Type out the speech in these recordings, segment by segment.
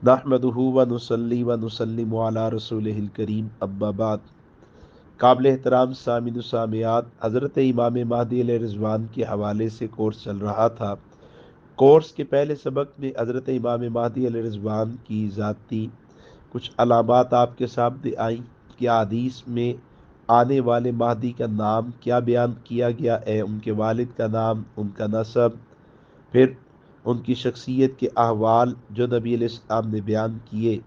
نحمدہ و نصلی و نسلم علی رسولہ الکریم، اما بعد۔ قابل احترام سامعین و سامعات، حضرت امام مہدی علیہ رضوان کے حوالے سے کورس چل رہا تھا۔ کورس کے پہلے سبق میں حضرت امام مہدی علیہ رضوان کی ذاتی کچھ علامات آپ کے سامنے آئیں کہ حدیث میں آنے والے مہدی کا نام کیا بیان کیا گیا ہے، ان کے والد کا نام، ان کا نسب، پھر ان کی شخصیت کے احوال جو نبی علیہ السلام نے بیان کیے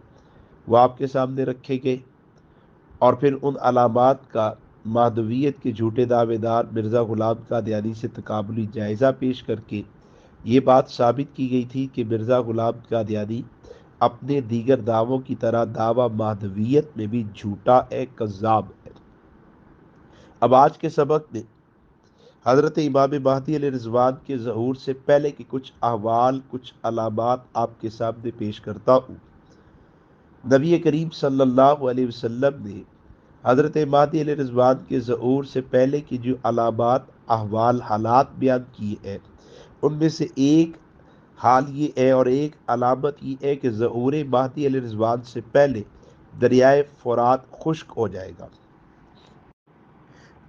وہ آپ کے سامنے رکھے گئے، اور پھر ان علامات کا مہدویت کے جھوٹے دعوے دار مرزا غلام قادیانی سے تقابلی جائزہ پیش کر کے یہ بات ثابت کی گئی تھی کہ مرزا غلام قادیانی اپنے دیگر دعووں کی طرح دعوی مہدویت میں بھی جھوٹا کذاب ہے۔ اب آج کے سبق میں حضرت امام مہدی علیہ رضوان کے ظہور سے پہلے کے کچھ احوال، کچھ علامات آپ کے سامنے پیش کرتا ہوں۔ نبی کریم صلی اللہ علیہ وسلم نے حضرت مہدی علیہ رضوان کے ظہور سے پہلے کی جو علامات، احوال، حالات بیان کیے ہیں، ان میں سے ایک حال یہ ہے اور ایک علامت یہ ہے کہ ظہور مہدی علیہ رضوان سے پہلے دریائے فرات خشک ہو جائے گا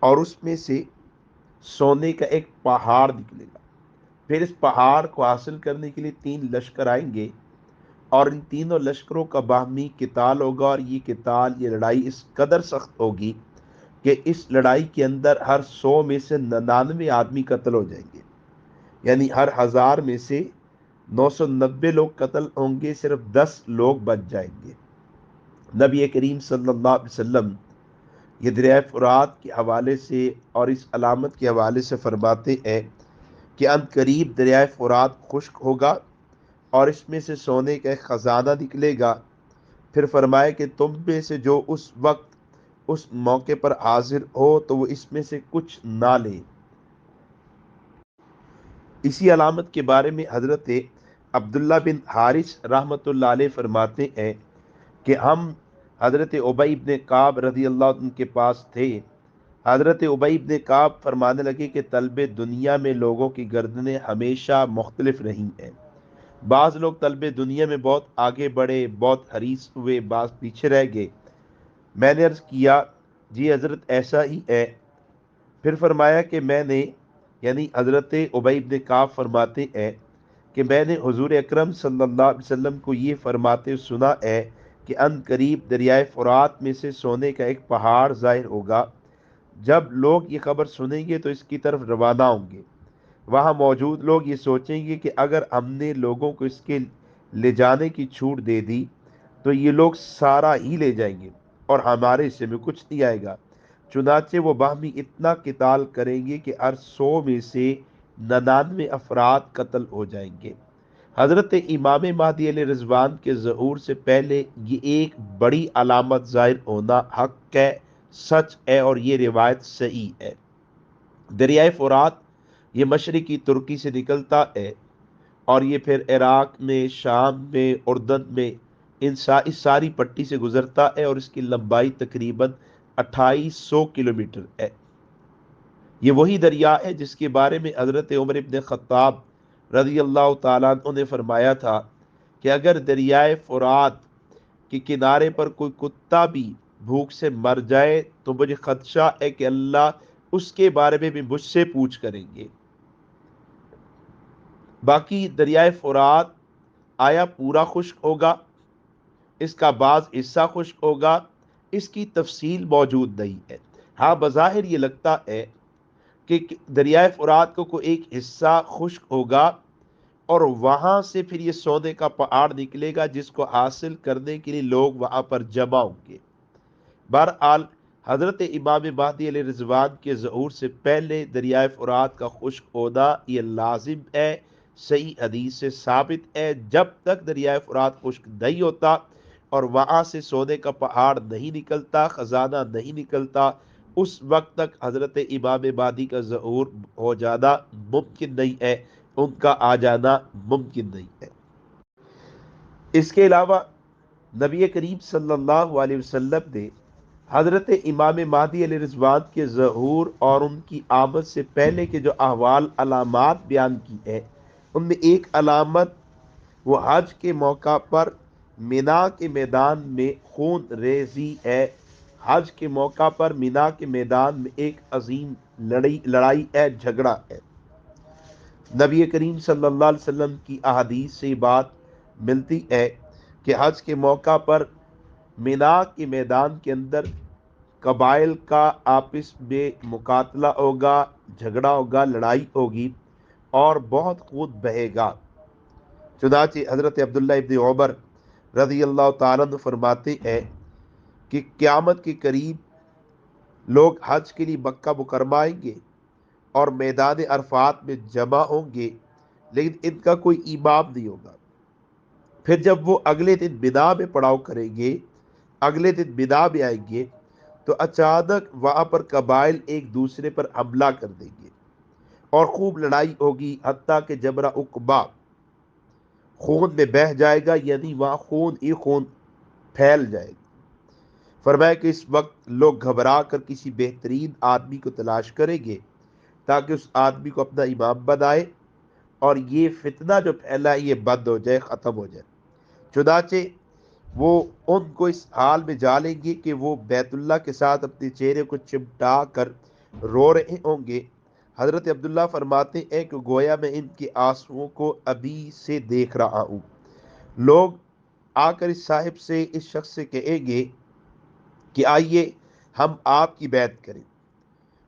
اور اس میں سے سونے کا ایک پہاڑ نکلے گا۔ پھر اس پہاڑ کو حاصل کرنے کے لیے 3 لشکر آئیں گے اور ان تینوں لشکروں کا باہمی قتال ہوگا، اور یہ لڑائی اس قدر سخت ہوگی کہ اس لڑائی کے اندر ہر 100 میں سے 99 آدمی قتل ہو جائیں گے، یعنی ہر 1000 میں سے 990 لوگ قتل ہوں گے، صرف 10 لوگ بچ جائیں گے۔ نبی کریم صلی اللہ علیہ وسلم یہ دریائے فرات کے حوالے سے اور اس علامت کے حوالے سے فرماتے ہیں کہ ان قریب دریائے فرات خشک ہوگا اور اس میں سے سونے کا ایک خزانہ نکلے گا۔ پھر فرمائے کہ تم میں سے جو اس وقت اس موقع پر حاضر ہو تو وہ اس میں سے کچھ نہ لے۔ اسی علامت کے بارے میں حضرت عبداللہ بن حارث رحمۃ اللہ علیہ فرماتے ہیں کہ ہم حضرت ابی بن کعب رضی اللہ عنہ کے پاس تھے۔ حضرت ابی بن کعب فرمانے لگے کہ طلب دنیا میں لوگوں کی گردنیں ہمیشہ مختلف رہی ہیں، بعض لوگ طلب دنیا میں بہت آگے بڑھے، بہت حریص ہوئے، بعض پیچھے رہ گئے۔ میں نے عرض کیا جی حضرت ایسا ہی ہے۔ پھر فرمایا کہ میں نے، یعنی حضرت ابی بن کعب فرماتے ہیں کہ میں نے حضور اکرم صلی اللہ علیہ وسلم کو یہ فرماتے سنا ہے کہ ان قریب دریائے فرات میں سے سونے کا ایک پہاڑ ظاہر ہوگا۔ جب لوگ یہ خبر سنیں گے تو اس کی طرف روانہ ہوں گے۔ وہاں موجود لوگ یہ سوچیں گے کہ اگر ہم نے لوگوں کو اس کے لے جانے کی چھوٹ دے دی تو یہ لوگ سارا ہی لے جائیں گے اور ہمارے حصے میں کچھ نہیں آئے گا۔ چنانچہ وہ باہمی اتنا قتال کریں گے کہ ہر 100 میں سے 99 افراد قتل ہو جائیں گے۔ حضرت امام مہدی علیہ رضوان کے ظہور سے پہلے یہ ایک بڑی علامت ظاہر ہونا حق ہے، سچ ہے، اور یہ روایت صحیح ہے۔ دریائے فرات یہ مشرقی ترکی سے نکلتا ہے اور یہ پھر عراق میں، شام میں، اردن میں اس ساری پٹی سے گزرتا ہے اور اس کی لمبائی تقریباً 2800 کلومیٹر ہے۔ یہ وہی دریا ہے جس کے بارے میں حضرت عمر ابن خطاب رضی اللہ تعالیٰ عنہ نے فرمایا تھا کہ اگر دریائے فرات کے کنارے پر کوئی کتا بھی بھوک سے مر جائے تو مجھے خدشہ ہے کہ اللہ اس کے بارے میں بھی مجھ سے پوچھ کریں گے۔ باقی دریائے فرات آیا پورا خشک ہوگا، اس کا بعض حصہ خشک ہوگا، اس کی تفصیل موجود نہیں ہے۔ ہاں بظاہر یہ لگتا ہے کہ دریائے فرات کو کوئی ایک حصہ خشک ہوگا اور وہاں سے پھر یہ سونے کا پہاڑ نکلے گا جس کو حاصل کرنے کے لیے لوگ وہاں پر جمع ہوں گے۔ بہرحال حضرت امام مہدی علیہ رضوان کے ظہور سے پہلے دریائے فرات کا خشک ہونا یہ لازم ہے، صحیح حدیث سے ثابت ہے۔ جب تک دریائے فرات خشک نہیں ہوتا اور وہاں سے سونے کا پہاڑ نہیں نکلتا، خزانہ نہیں نکلتا، اس وقت تک حضرت امام مہدی کا ظہور ہو جانا ممکن نہیں ہے، ان کا آ جانا ممکن نہیں ہے۔ اس کے علاوہ نبی کریم صلی اللہ علیہ وسلم نے حضرت امام مہدی علیہ رضوان کے ظہور اور ان کی آمد سے پہلے کے جو احوال، علامات بیان کی ہے، ان میں ایک علامت وہ حج کے موقع پر مینا کے میدان میں خون ریزی ہے۔ حج کے موقع پر مینا کے میدان میں ایک عظیم لڑائی ہے، جھگڑا ہے۔ نبی کریم صلی اللہ علیہ وسلم کی احادیث سے بات ملتی ہے کہ حج کے موقع پر مینا کے میدان کے اندر قبائل کا آپس میں مقاتلہ ہوگا، جھگڑا ہوگا، لڑائی ہوگی اور بہت خون بہے گا۔ چنانچہ حضرت عبداللہ ابن عمر رضی اللہ تعالیٰ عنہ فرماتے ہیں کہ قیامت کے قریب لوگ حج کے لیے مکہ مکرمہ آئیں گے اور میدان عرفات میں جمع ہوں گے، لیکن ان کا کوئی امام نہیں ہوگا۔ پھر جب وہ اگلے دن بنا میں پڑاؤ کریں گے، اگلے دن بنا میں آئیں گے، تو اچانک وہاں پر قبائل ایک دوسرے پر حملہ کر دیں گے اور خوب لڑائی ہوگی، حتیٰ کہ جبرہ عقبہ خون میں بہہ جائے گا، یعنی وہاں خون ہی خون پھیل جائے گا۔ فرمایا کہ اس وقت لوگ گھبرا کر کسی بہترین آدمی کو تلاش کریں گے تاکہ اس آدمی کو اپنا امام بنائے اور یہ فتنہ جو پھیلا ہے یہ بند ہو جائے، ختم ہو جائے۔ چنانچہ وہ ان کو اس حال میں جالیں گے کہ وہ بیت اللہ کے ساتھ اپنے چہرے کو چمٹا کر رو رہے ہوں گے۔ حضرت عبداللہ فرماتے ہیں کہ گویا میں ان کے آنسوؤں کو ابھی سے دیکھ رہا ہوں۔ لوگ آ کر اس صاحب سے، اس شخص سے کہیں گے کہ آئیے ہم آپ کی بیعت کریں۔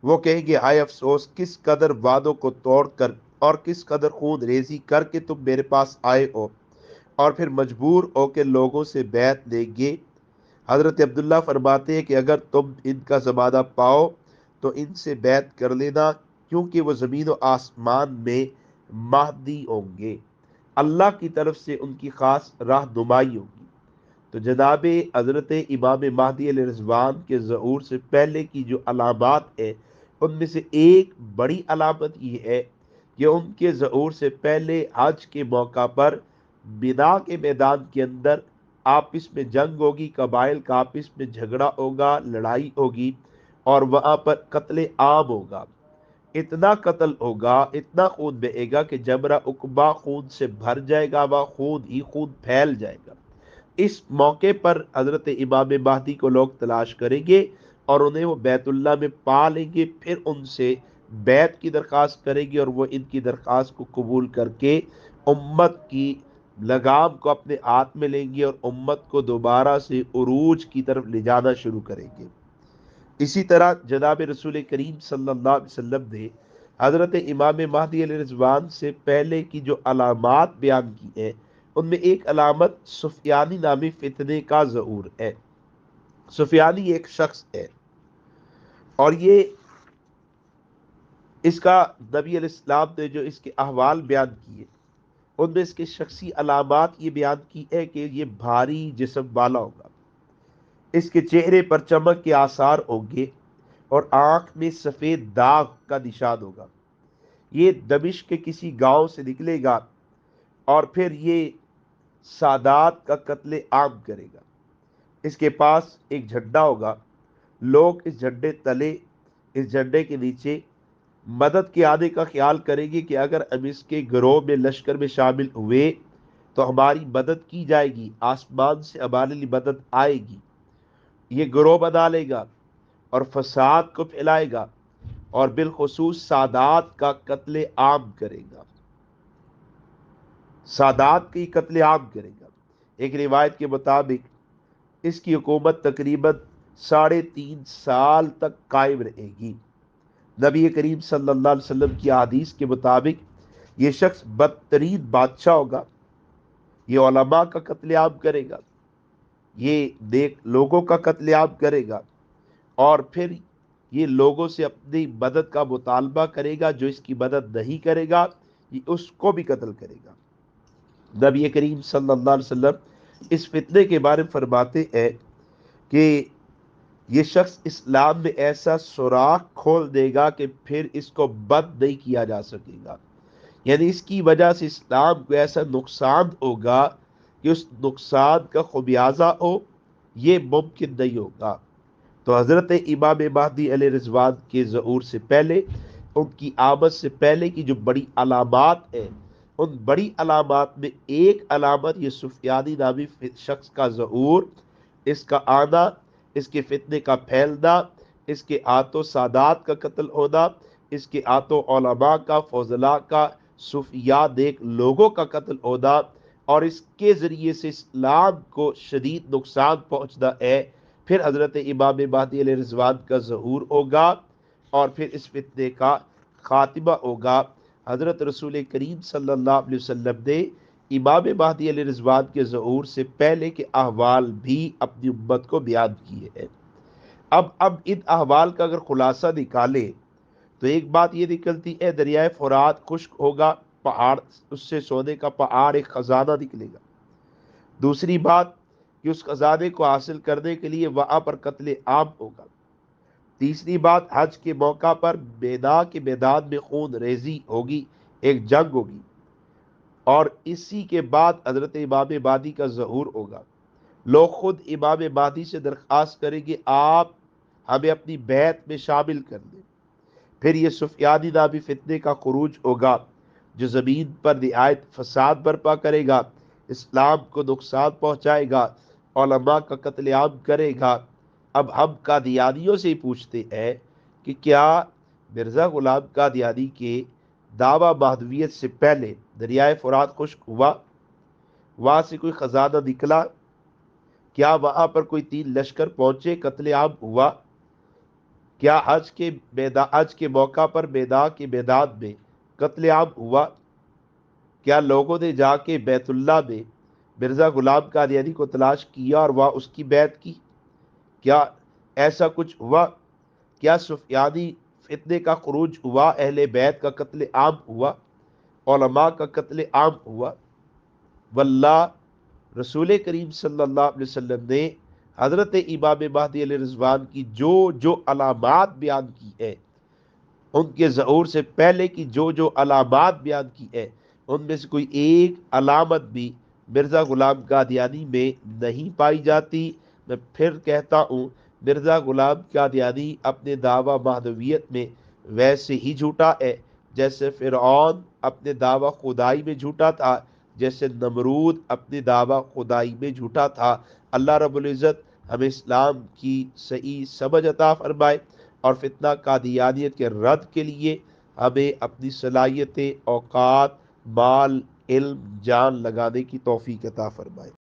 وہ کہیں گے ہائے افسوس، کس قدر وعدوں کو توڑ کر اور کس قدر خون ریزی کر کے تم میرے پاس آئے ہو، اور پھر مجبور ہو کے لوگوں سے بیعت لیں گے۔ حضرت عبداللہ فرماتے ہیں کہ اگر تم ان کا زمانہ پاؤ تو ان سے بیعت کر لینا، کیونکہ وہ زمین و آسمان میں مہدی ہوں گے، اللہ کی طرف سے ان کی خاص رہنمائی ہوگی۔ تو جناب حضرت امام مہدی علیہ رضوان کے ظہور سے پہلے کی جو علامات ہیں، ان میں سے ایک بڑی علامت یہ ہے کہ ان کے ظہور سے پہلے حج کے موقع پر بنا کے میدان کے اندر آپس میں جنگ ہوگی، قبائل کا آپس میں جھگڑا ہوگا، لڑائی ہوگی اور وہاں پر قتل عام ہوگا۔ اتنا قتل ہوگا، اتنا خون بہے گا کہ جبرہ عقبہ خون سے بھر جائے گا، وہ خون ہی خون پھیل جائے گا۔ اس موقع پر حضرت امام مہدی کو لوگ تلاش کریں گے اور انہیں وہ بیت اللہ میں پا لیں گے، پھر ان سے بیعت کی درخواست کریں گے اور وہ ان کی درخواست کو قبول کر کے امت کی لگام کو اپنے ہاتھ میں لیں گے اور امت کو دوبارہ سے عروج کی طرف لے جانا شروع کریں گے۔ اسی طرح جناب رسول کریم صلی اللہ علیہ وسلم نے حضرت امام مہدی علیہ رضوان سے پہلے کی جو علامات بیان کی ہیں، ان میں ایک علامت سفیانی نامی فتنے کا ظہور ہے۔ سفیانی ایک شخص ہے اور یہ اس کا نبی علیہ السلام نے جو اس کے احوال بیان کیے، ان میں اس کے شخصی علامات یہ بیان کی ہے کہ یہ بھاری جسم والا ہوگا، اس کے چہرے پر چمک کے آثار ہوں گے اور آنکھ میں سفید داغ کا نشان ہوگا۔ یہ دمشق کے کسی گاؤں سے نکلے گا اور پھر یہ سادات کا قتل عام کرے گا۔ اس کے پاس ایک جھنڈا ہوگا، لوگ اس جھنڈے تلے، اس جھنڈے کے نیچے مدد کے آنے کا خیال کریں گے کہ اگر ہم اس کے گروہ میں، لشکر میں شامل ہوئے تو ہماری مدد کی جائے گی، آسمان سے ہمارے لیے مدد آئے گی۔ یہ گروہ بنا لے گا اور فساد کو پھیلائے گا اور بالخصوص سادات کا قتل عام کرے گا، سادات کی قتل عام کرے گا۔ ایک روایت کے مطابق اس کی حکومت تقریباً 3.5 سال تک قائم رہے گی۔ نبی کریم صلی اللہ علیہ وسلم کی حدیث کے مطابق یہ شخص بدترین بادشاہ ہوگا، یہ علماء کا قتل عام کرے گا، یہ نیک لوگوں کا قتل عام کرے گا اور پھر یہ لوگوں سے اپنی مدد کا مطالبہ کرے گا، جو اس کی مدد نہیں کرے گا یہ اس کو بھی قتل کرے گا۔ نبی کریم صلی اللہ علیہ وسلم اس فتنے کے بارے میں فرماتے ہیں کہ یہ شخص اسلام میں ایسا سوراخ کھول دے گا کہ پھر اس کو بند نہیں کیا جا سکے گا، یعنی اس کی وجہ سے اسلام کو ایسا نقصان ہوگا کہ اس نقصان کا خمیازہ ہو یہ ممکن نہیں ہوگا۔ تو حضرت امام مہدی علیہ رضوان کے ظہور سے پہلے، ان کی آمد سے پہلے کی جو بڑی علامات ہیں، ان بڑی علامات میں ایک علامت یہ سفیانی نامی شخص کا ظہور، اس کا آنا، اس کے فتنے کا پھیلنا، اس کے ہاتھوں سادات کا قتل ہونا، اس کے ہاتھوں علماء کا، فضلاء کا، صوفیاء نیک لوگوں کا قتل ہونا، اور اس کے ذریعے سے اسلام کو شدید نقصان پہنچنا ہے۔ پھر حضرت امام مہدی علیہ رضوان کا ظہور ہوگا اور پھر اس فتنے کا خاتمہ ہوگا۔ حضرت رسول کریم صلی اللہ علیہ وسلم نے امام مہدی علیہ رضوان کے ظہور سے پہلے کے احوال بھی اپنی امت کو بیان کیے ہیں۔ اب ان احوال کا اگر خلاصہ نکالے تو ایک بات یہ نکلتی ہے، دریائے فرات خشک ہوگا، پہاڑ اس سے سونے کا پہاڑ ایک خزانہ نکلے گا۔ دوسری بات کہ اس خزانے کو حاصل کرنے کے لیے وہاں پر قتل عام ہوگا۔ تیسری بات، حج کے موقع پر مینا کے میدان میں خون ریزی ہوگی، ایک جنگ ہوگی، اور اسی کے بعد حضرت امام مہدی کا ظہور ہوگا۔ لوگ خود امام مہدی سے درخواست کریں گے آپ ہمیں اپنی بیعت میں شامل کر دیں۔ پھر یہ سفیانی نامی فتنے کا خروج ہوگا جو زمین پر نہایت فساد برپا کرے گا، اسلام کو نقصان پہنچائے گا، علماء کا قتل عام کرے گا۔ اب ہم قادیانیوں سے پوچھتے ہیں کہ کیا مرزا غلام قادیانی کے دعویٰ مہدویت سے پہلے دریائے فرات خشک ہوا؟ وہاں سے کوئی خزانہ نکلا؟ کیا وہاں پر کوئی 3 لشکر پہنچے، قتل عام ہوا؟ کیا حج کے موقع پر مینا کے میدان میں قتل عام ہوا؟ کیا لوگوں نے جا کے بیت اللہ میں مرزا غلام قادیانی کو تلاش کیا اور وہاں اس کی بیعت کی؟ کیا ایسا کچھ ہوا؟ کیا سفیانی فتنے کا خروج ہوا، اہل بیت کا قتل عام ہوا، علماء کا قتل عام ہوا؟ واللہ رسول کریم صلی اللہ علیہ وسلم نے حضرت امام مہدی علیہ رضوان کی جو علامات بیان کی ہے، ان کے ظہور سے پہلے کی جو علامات بیان کی ہے، ان میں سے کوئی ایک علامت بھی مرزا غلام قادیانی میں نہیں پائی جاتی۔ میں پھر کہتا ہوں، مرزا غلام قادیانی اپنے دعویٰ مہدویت میں ویسے ہی جھوٹا ہے جیسے فرعون اپنے دعویٰ خدائی میں جھوٹا تھا، جیسے نمرود اپنے دعویٰ خدائی میں جھوٹا تھا۔ اللہ رب العزت ہمیں اسلام کی صحیح سمجھ عطا فرمائے اور فتنہ قادیانیت کے رد کے لیے ہمیں اپنی صلاحیتیں، اوقات، مال، علم، جان لگانے کی توفیق عطا فرمائے۔